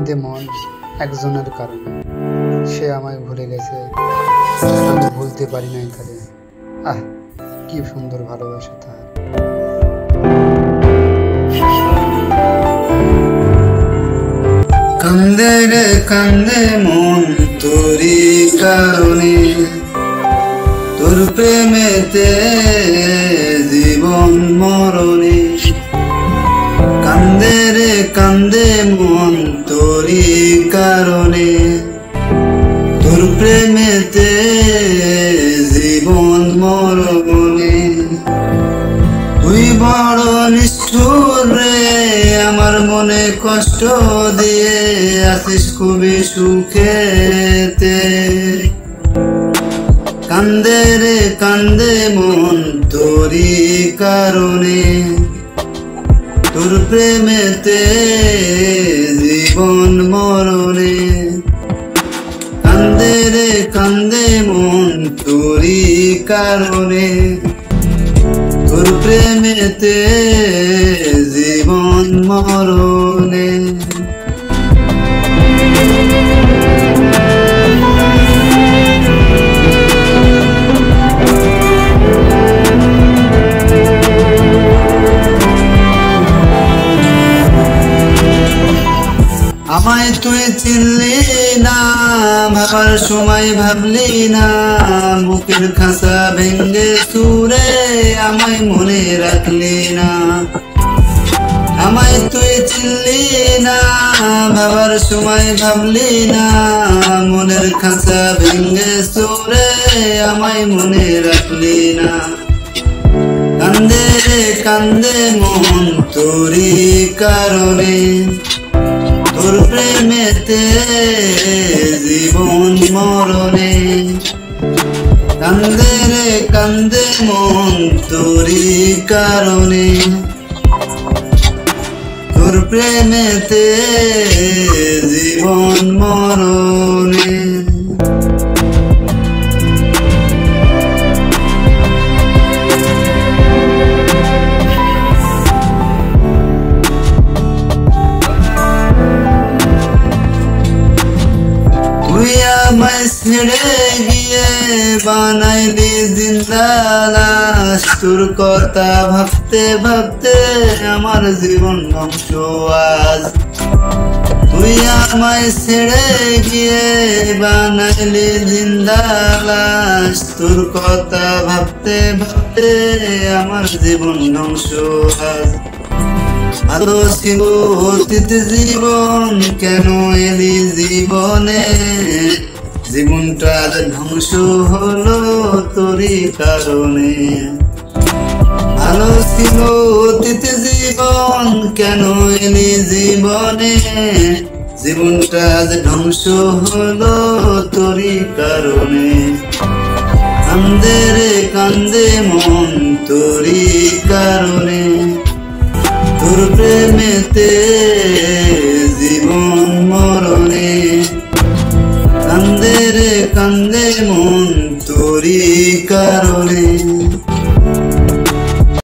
কান্দে মন একজনের কারণে, সে আমায় ভুলে গেছে, আমি ভুলতে পারি নাই তারে। আহ, কি সুন্দর ভালোবাসা তার। কান্দে রে কান্দে মন তোরি কারণে, তোর প্রেমেতে জীবন মরণে। কান্দে রে কান্দে মন তোরি কারণে, তোর প্রেমেতে জীবন মরণে। তুই বড় নিষ্ঠুর রে, আমার মনে কষ্ট দিয়ে আসিস খুবই সুখেতে। কান্দে রে কান্দে মন তোরি কারণে, তোর প্রেমেতে জীবন মরণে। কান্দে রে কান্দে মন তোরি কারণে, তোর প্রেমেতে জীবন মরণে। আমায় তুই চিনলি না, ভাবার সময় ভাবলি না, মুখের খাঁচা ভেঙ্গে সুরে আমায় মনে রাখলি না। আমায় তুই চিনলি না, ভাবার সময় ভাবলি না, মনের খাঁচা ভেঙ্গে সুরে আমায় মনে রাখলি না। কান্দে রে কান্দে মন তোরি কারণে, তোর প্রেমেতে জীবন মরণে। কান্দে রে কান্দে মন তোরি কারণে, তোর প্রেমেতে জীবন মরণে। তুই আমায় ছেড়ে গিয়ে বানাইলি জিন্দা লাশ, তোর কথা ভাবতে ভাবতে আমার জীবন ধ্বংস আজ। তুই আমায় ছেড়ে গিয়ে বানাইলি জিন্দা লাশ, তোর কথা ভাবতে ভাবতে আমার জীবন ধ্বংস আজ। ভালো ছিল অতীত জীবন, কেন এলি জীবনে, জীবনটা ধ্বংস হলো তোরই কারণে। ভালো ছিল অতীত জীবন, কেন এলি জীবনে, জীবনটা ধ্বংস হলো তোরই কারণে। কান্দে রে কান্দে মন তোরই কারণে, তোর প্রেমেতে